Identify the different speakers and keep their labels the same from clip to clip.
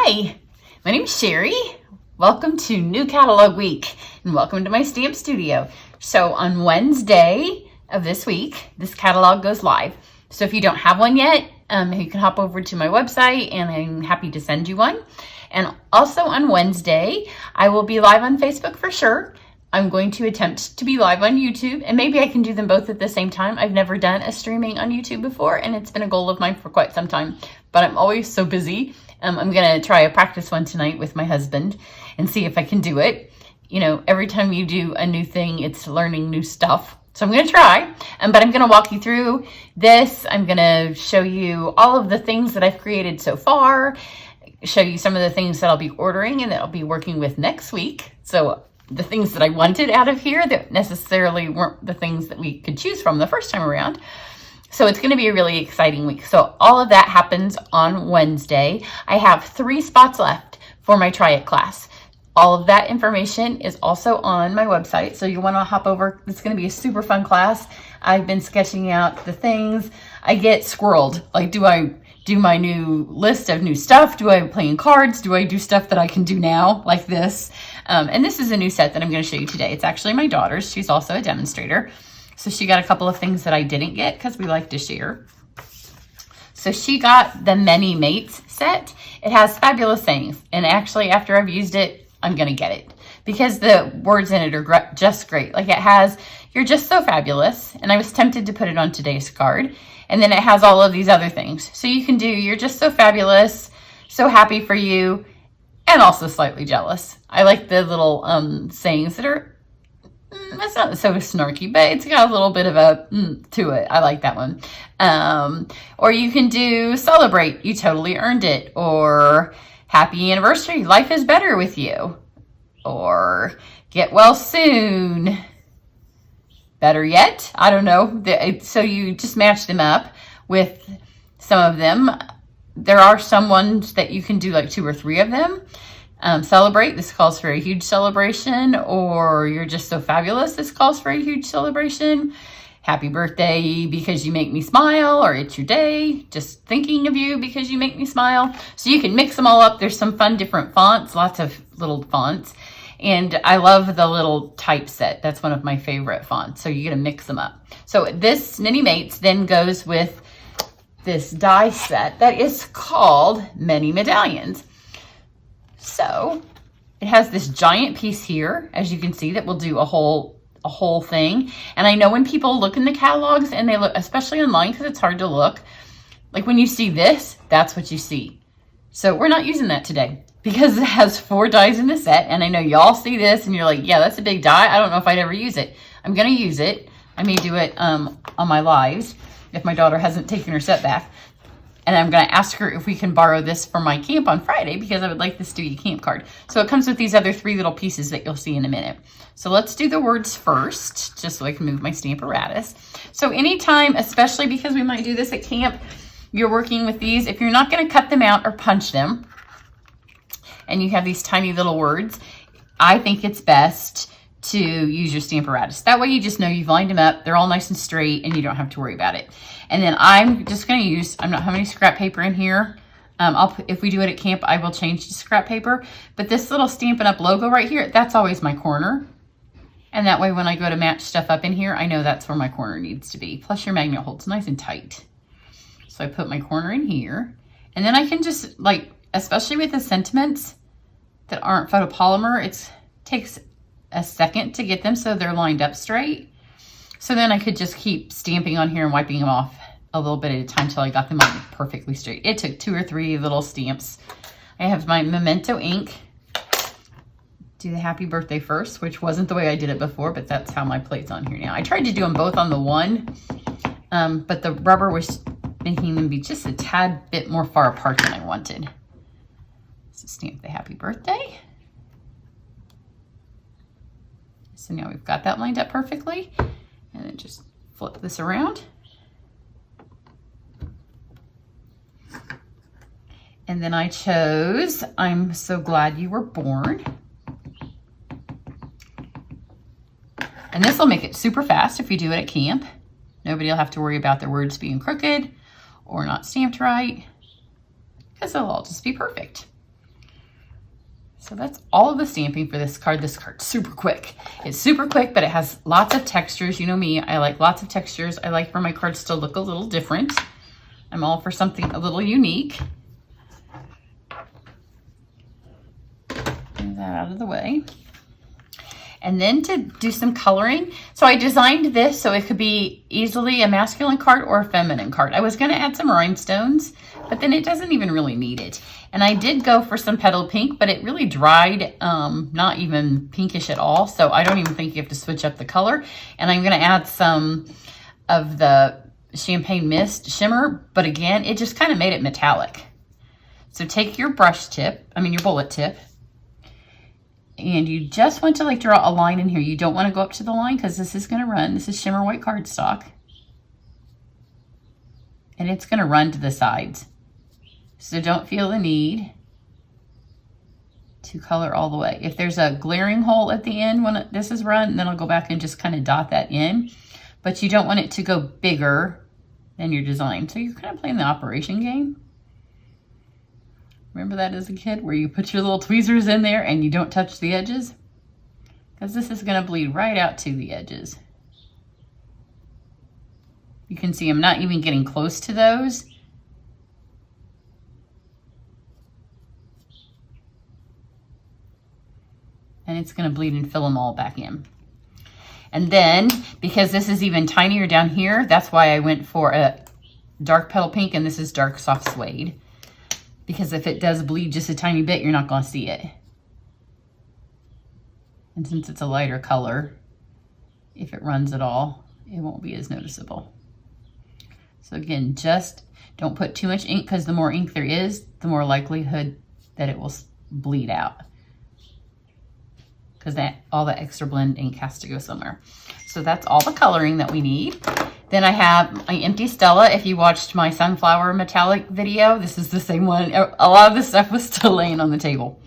Speaker 1: Hi, my name is Cheri. Welcome to New Catalog Week and welcome to my stamp studio. So on Wednesday of this week, this catalog goes live. So if you don't have one yet, you can hop over to my website and I'm happy to send you one. And also on Wednesday, I will be live on Facebook for sure. I'm going to attempt to be live on YouTube and maybe I can do them both at the same time. I've never done a streaming on YouTube before and it's been a goal of mine for quite some time, but I'm always so busy. I'm going to try a practice one tonight with my husband and see if I can do it. You know, every time you do a new thing, it's learning new stuff. So I'm going to try, but I'm going to walk you through this. I'm going to show you all of the things that I've created so far, show you some of the things that I'll be ordering and that I'll be working with next week. So the things that I wanted out of here that necessarily weren't the things that we could choose from the first time around. So it's going to be a really exciting week. So all of that happens on Wednesday. I have 3 spots left for my Try It class. All of that information is also on my website. So you want to hop over. It's going to be a super fun class. I've been sketching out the things. I get squirreled. Like, do I do my new list of new stuff? Do I play in cards? Do I do stuff that I can do now like this? And this is a new set that I'm going to show you today. It's actually my daughter's. She's also a demonstrator. So she got a couple of things that I didn't get because we like to share. So she got the Many Mates set. It has fabulous sayings. And actually, after I've used it, I'm going to get it because the words in it are just great. Like it has, "You're just so fabulous." And I was tempted to put it on today's card. And then it has all of these other things. So you can do, "You're just so fabulous, so happy for you," and also slightly jealous. I like the little sayings that are, it's not so snarky, but it's got a little bit of a to it. I like that one. Or you can do "Celebrate, you totally earned it," or "Happy anniversary, life is better with you," or "Get well soon." Better yet, I don't know. So you just match them up with some of them. There are some ones that you can do like 2 or 3 of them. Celebrate, this calls for a huge celebration. Or "You're just so fabulous," this calls for a huge celebration. "Happy birthday because you make me smile," or "It's your day, just thinking of you because you make me smile." So you can mix them all up. There's some fun different fonts, lots of little fonts. And I love the little typeset. That's one of my favorite fonts. So you're going to mix them up. So this Many Mates then goes with this die set that is called Many Medallions. So it has this giant piece here, as you can see, that will do a whole thing. And I know when people look in the catalogs and they look, especially online because it's hard to look, like when you see this, that's what you see. So we're not using that today because it has 4 dies in the set. And I know y'all see this and you're like, yeah, that's a big die. I don't know if I'd ever use it. I'm going to use it. I may do it on my lives if my daughter hasn't taken her set back. And I'm going to ask her if we can borrow this for my camp on Friday because I would like this to be a camp card. So it comes with these other 3 little pieces that you'll see in a minute. So let's do the words first, just so I can move my stamp apparatus. So anytime, especially because we might do this at camp, you're working with these. If you're not going to cut them out or punch them, and you have these tiny little words, I think it's best to use your stamp apparatus. That way you just know you've lined them up, they're all nice and straight, and you don't have to worry about it. And then I'm just going to use, I'm not having any scrap paper in here. If we do it at camp, I will change to scrap paper. But this little Stampin' Up logo right here, that's always my corner. And that way when I go to match stuff up in here, I know that's where my corner needs to be. Plus your magnet holds nice and tight. So I put my corner in here. And then I can just, like, especially with the sentiments that aren't photopolymer, it takes a second to get them so they're lined up straight. So then I could just keep stamping on here and wiping them off a little bit at a time till I got them on perfectly straight. It took 2 or 3 little stamps. I have my Memento ink. Do the happy birthday first, which wasn't the way I did it before, but that's how my plate's on here now. I tried to do them both on the one, but the rubber was making them be just a tad bit more far apart than I wanted. So stamp the happy birthday. So now we've got that lined up perfectly. And then just flip this around. And then I chose "I'm so glad you were born." And this will make it super fast if you do it at camp. Nobody will have to worry about their words being crooked or not stamped right because they'll all just be perfect. So that's all of the stamping for this card. This card's super quick. It's super quick, but it has lots of textures. You know me, I like lots of textures. I like for my cards to look a little different. I'm all for something a little unique. Move that out of the way. And then to do some coloring. So I designed this so it could be easily a masculine card or a feminine card. I was going to add some rhinestones, but then it doesn't even really need it. And I did go for some petal pink, but it really dried, not even pinkish at all. So I don't even think you have to switch up the color. And I'm going to add some of the Champagne Mist shimmer, but again, it just kind of made it metallic. So take your brush tip, your bullet tip, and you just want to like draw a line in here. You don't want to go up to the line because this is going to run. This is shimmer white cardstock. And it's going to run to the sides. So don't feel the need to color all the way. If there's a glaring hole at the end when this is run, then I'll go back and just kind of dot that in. But you don't want it to go bigger than your design. So you're kind of playing the operation game. Remember that as a kid where you put your little tweezers in there and you don't touch the edges? Because this is going to bleed right out to the edges. You can see I'm not even getting close to those. And it's going to bleed and fill them all back in. And then, because this is even tinier down here, that's why I went for a dark petal pink, and this is dark soft suede. Because if it does bleed just a tiny bit, you're not going to see it. And since it's a lighter color, if it runs at all, it won't be as noticeable. So again, just don't put too much ink, because the more ink there is, the more likelihood that it will bleed out. Because all the extra blend ink has to go somewhere. So that's all the coloring that we need. Then I have my empty Stella. If you watched my sunflower metallic video, this is the same one. A lot of this stuff was still laying on the table.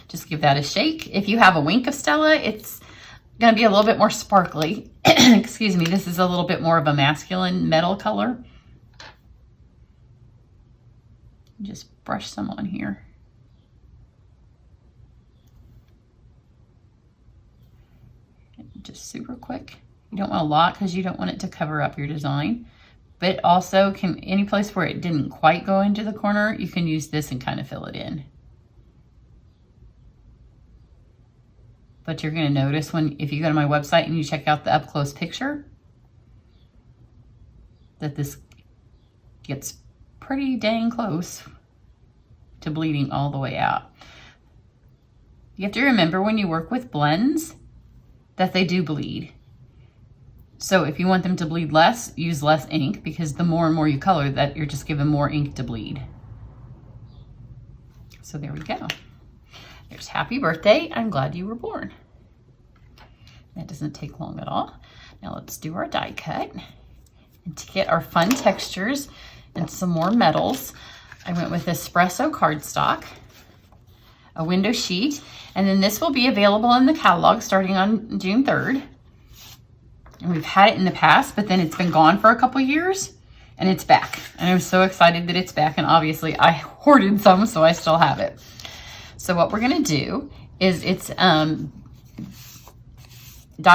Speaker 1: Just give that a shake. If you have a wink of Stella, it's going to be a little bit more sparkly. Excuse me, this is a little bit more of a masculine metal color. Just brush some on here. Just super quick. You don't want a lot because you don't want it to cover up your design. But also, any place where it didn't quite go into the corner, you can use this and kind of fill it in. But you're going to notice if you go to my website and you check out the up-close picture, that this gets pretty dang close to bleeding all the way out. You have to remember when you work with blends that they do bleed. So if you want them to bleed less, use less ink, because the more and more you color that, you're just giving more ink to bleed. So there we go. There's happy birthday. I'm glad you were born. That doesn't take long at all. Now let's do our die cut. And to get our fun textures and some more metals, I went with espresso cardstock, a window sheet, and then this will be available in the catalog starting on June 3rd. And we've had it in the past, but then it's been gone for a couple years, and it's back. And I'm so excited that it's back, and obviously I hoarded some, so I still have it. So what we're gonna do is it's die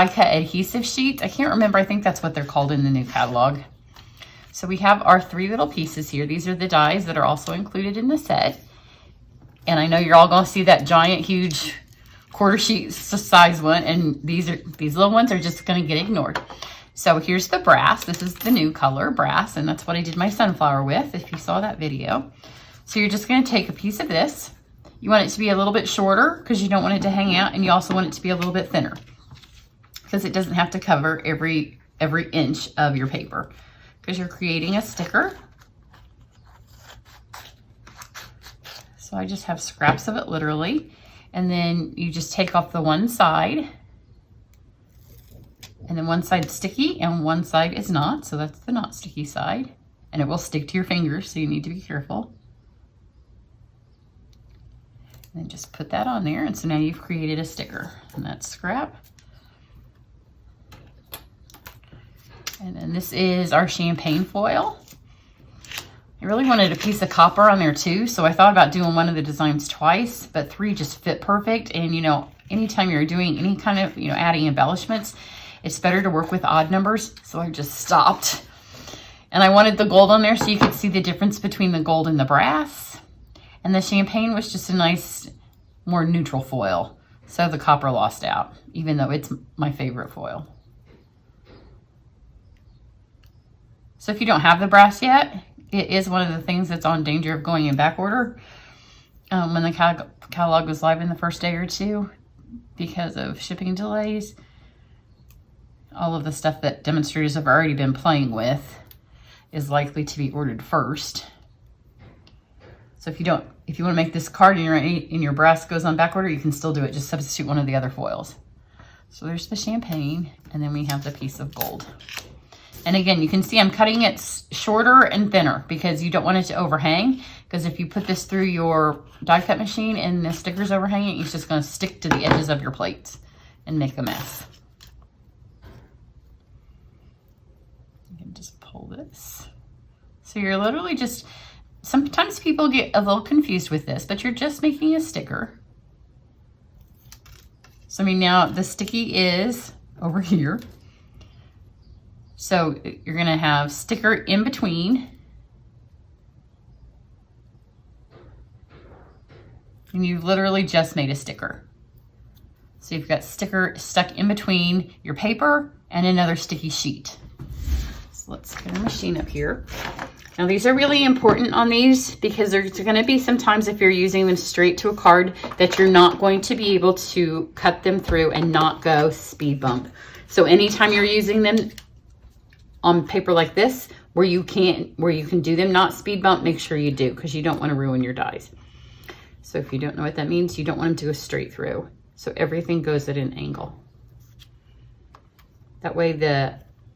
Speaker 1: cut adhesive sheets. I can't remember, I think that's what they're called in the new catalog. So we have our 3 little pieces here. These are the dies that are also included in the set. And I know you're all gonna see that giant, huge quarter sheet size one, and these little ones are just gonna get ignored. So here's the brass. This is the new color, brass, and that's what I did my sunflower with, if you saw that video. So you're just gonna take a piece of this. You want it to be a little bit shorter because you don't want it to hang out, and you also want it to be a little bit thinner because it doesn't have to cover every inch of your paper, because you're creating a sticker. So I just have scraps of it, literally. And then you just take off the one side. And then one side's sticky and one side is not. So that's the not sticky side. And it will stick to your fingers, so you need to be careful. And then just put that on there. And so now you've created a sticker. And that's scrap. And then this is our champagne foil. I really wanted a piece of copper on there too, so I thought about doing one of the designs twice, but 3 just fit perfect. And you know, anytime you're doing any kind of, you know, adding embellishments, it's better to work with odd numbers, so I just stopped. And I wanted the gold on there so you could see the difference between the gold and the brass. And the champagne was just a nice, more neutral foil. So the copper lost out, even though it's my favorite foil. So if you don't have the brass yet, it is one of the things that's on danger of going in back order when the catalog was live in the first day or two because of shipping delays. All of the stuff that demonstrators have already been playing with is likely to be ordered first. So if you want to make this card and your brass goes on back order, you can still do it. Just substitute one of the other foils. So there's the champagne, and then we have the piece of gold. And again, you can see I'm cutting it shorter and thinner because you don't want it to overhang. Because if you put this through your die cut machine and the sticker's overhanging, it's just going to stick to the edges of your plates and make a mess. You can just pull this. So you're literally just, sometimes people get a little confused with this, but you're just making a sticker. So I mean, now the sticky is over here. So you're gonna have sticker in between. And you literally just made a sticker. So you've got sticker stuck in between your paper and another sticky sheet. So let's get our machine up here. Now these are really important on these because there's gonna be some times if you're using them straight to a card that you're not going to be able to cut them through and not go speed bump. So anytime you're using them on paper like this, where you can do them not speed bump, make sure you do, because you don't want to ruin your dies. So if you don't know what that means, you don't want them to go straight through. So everything goes at an angle. That way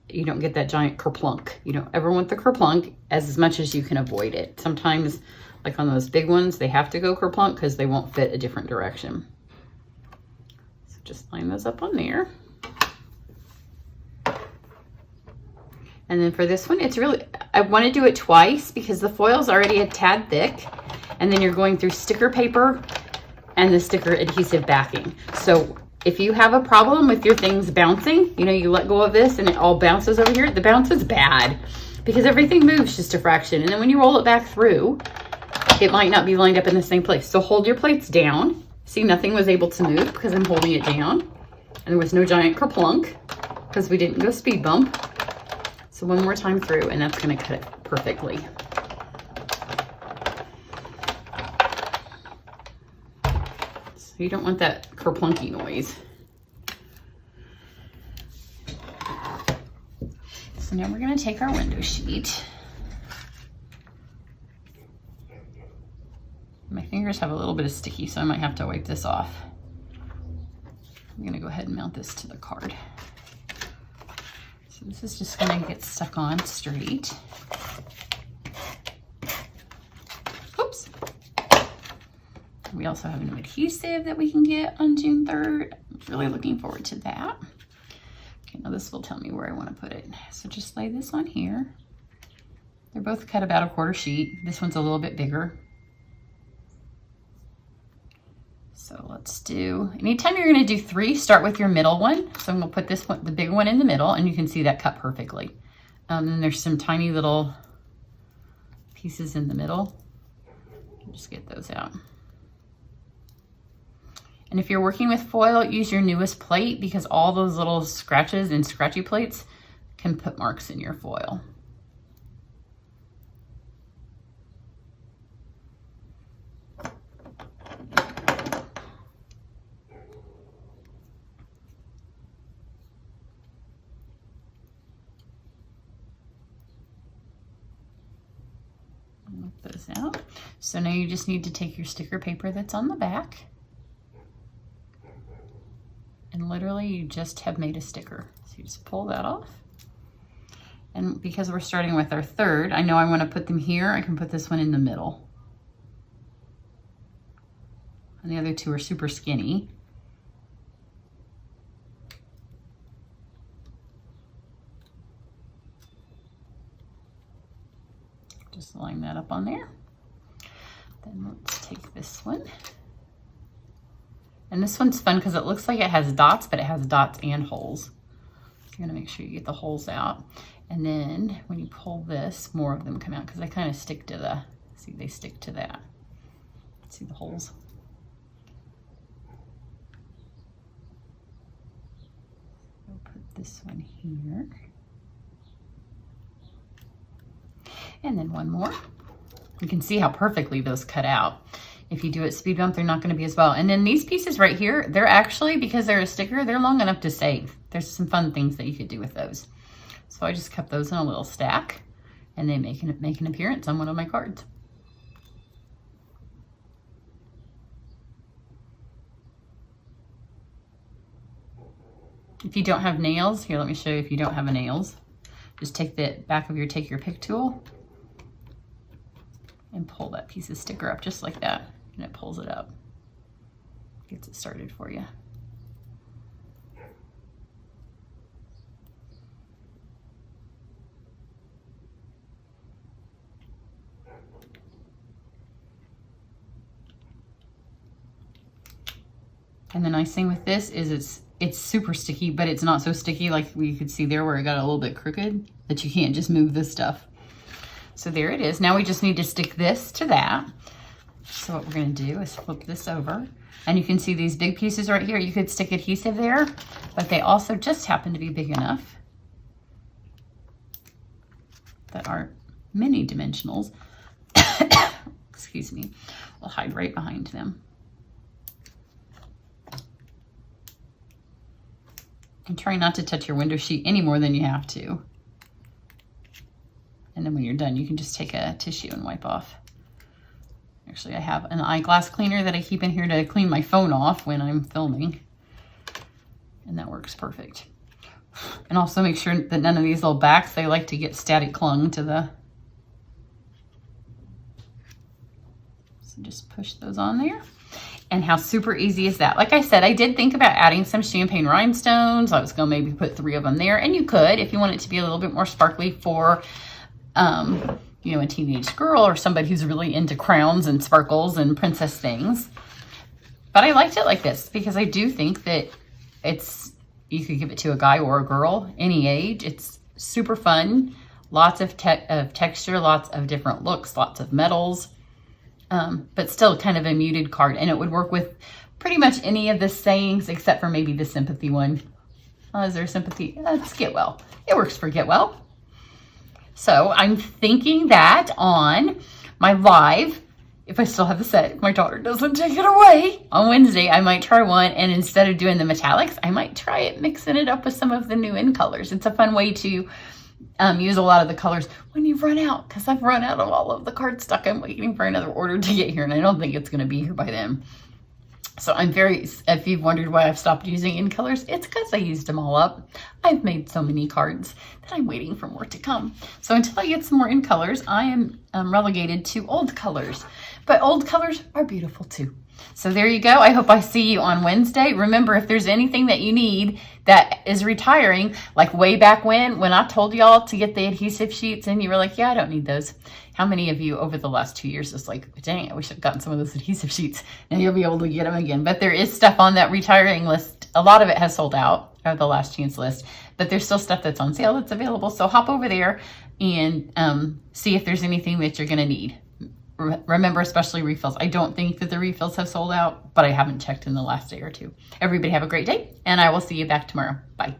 Speaker 1: you don't get that giant kerplunk. You don't ever want the kerplunk as much as you can avoid it. Sometimes, like on those big ones, they have to go kerplunk because they won't fit a different direction. So just line those up on there. And then for this one, it's really, I want to do it twice because the foil's already a tad thick. And then you're going through sticker paper and the sticker adhesive backing. So if you have a problem with your things bouncing, you know, you let go of this and it all bounces over here, the bounce is bad because everything moves just a fraction. And then when you roll it back through, it might not be lined up in the same place. So hold your plates down. See, nothing was able to move because I'm holding it down. And there was no giant kerplunk because we didn't go speed bump. So one more time through, and that's going to cut it perfectly. So you don't want that kerplunky noise. So now we're going to take our window sheet. My fingers have a little bit of sticky, so I might have to wipe this off. I'm going to go ahead and mount this to the card. This is just going to get stuck on straight. Oops. We also have an adhesive that we can get on June 3rd. I'm really looking forward to that. Okay, now this will tell me where I want to put it. So just lay this on here. They're both cut about a quarter sheet. This one's a little bit bigger. So let's do, anytime you're going to do 3, start with your middle one. So I'm going to put this one, the big one in the middle, and you can see that cut perfectly. And there's some tiny little pieces in the middle. Just get those out. And if you're working with foil, use your newest plate because all those little scratches and scratchy plates can put marks in your foil. Those out. So now you just need to take your sticker paper that's on the back, and literally you just have made a sticker. So you just pull that off. And because we're starting with our 3rd, I know I want to put them here. I can put this one in the middle. And the other 2 are super skinny. Just line that up on there. Then let's take this one. And this one's fun because it looks like it has dots, but it has dots and holes. So you're gonna make sure you get the holes out. And then when you pull this, more of them come out because they kind of stick to the, see, they stick to that. See the holes? I'll put this one here. And then one more. You can see how perfectly those cut out. If you do it speed bump, they're not gonna be as well. And then these pieces right here, they're actually, because they're a sticker, they're long enough to save. There's some fun things that you could do with those. So I just kept those in a little stack and they make an appearance on one of my cards. If you don't have nails, here, let me show you if you don't have a nails. Just take the back of your take your pick tool and pull that piece of sticker up just like that. And it pulls it up. Gets it started for you. And the nice thing with this is it's super sticky, but it's not so sticky like we could see there where it got a little bit crooked, that you can't just move this stuff. So there it is. Now we just need to stick this to that. So what we're gonna do is flip this over. And you can see these big pieces right here. You could stick adhesive there, but they also just happen to be big enough that are mini dimensionals. Excuse me. We'll hide right behind them. And try not to touch your window sheet any more than you have to. And then when you're done, you can just take a tissue and wipe off. Actually, I have an eyeglass cleaner that I keep in here to clean my phone off when I'm filming. And that works perfect. And also make sure that none of these little backs, they like to get static clung to the... So just push those on there. And how super easy is that? Like I said, I did think about adding some champagne rhinestones. I was gonna maybe put 3 of them there. And you could, if you want it to be a little bit more sparkly for, you know, a teenage girl or somebody who's really into crowns and sparkles and princess things. But I liked it like this because I do think that you could give it to a guy or a girl, any age. It's super fun. Lots of texture, lots of different looks, lots of metals. But still kind of a muted card. And it would work with pretty much any of the sayings except for maybe the sympathy one. Is there sympathy? It's get well. It works for get well. So I'm thinking that on my live, if I still have the set, if my daughter doesn't take it away, on Wednesday, I might try one. And instead of doing the metallics, I might try it, mixing it up with some of the new in colors. It's a fun way to use a lot of the colors when you run out, because I've run out of all of the cardstock. I'm waiting for another order to get here, and I don't think it's going to be here by then. So I'm if you've wondered why I've stopped using in colors, it's because I used them all up. I've made so many cards that I'm waiting for more to come. So until I get some more in colors, I am relegated to old colors. But old colors are beautiful too. So there you go. I hope I see you on Wednesday. Remember, if there's anything that you need that is retiring, like way back when I told y'all to get the adhesive sheets and you were like, yeah, I don't need those. How many of you over the last 2 years is like, dang, I wish I'd gotten some of those adhesive sheets. Now you'll be able to get them again. But there is stuff on that retiring list. A lot of it has sold out, or the last chance list, but there's still stuff that's on sale that's available. So hop over there and see if there's anything that you're gonna need. Remember, especially refills. I don't think that the refills have sold out, but I haven't checked in the last day or two. Everybody have a great day, and I will see you back tomorrow. Bye.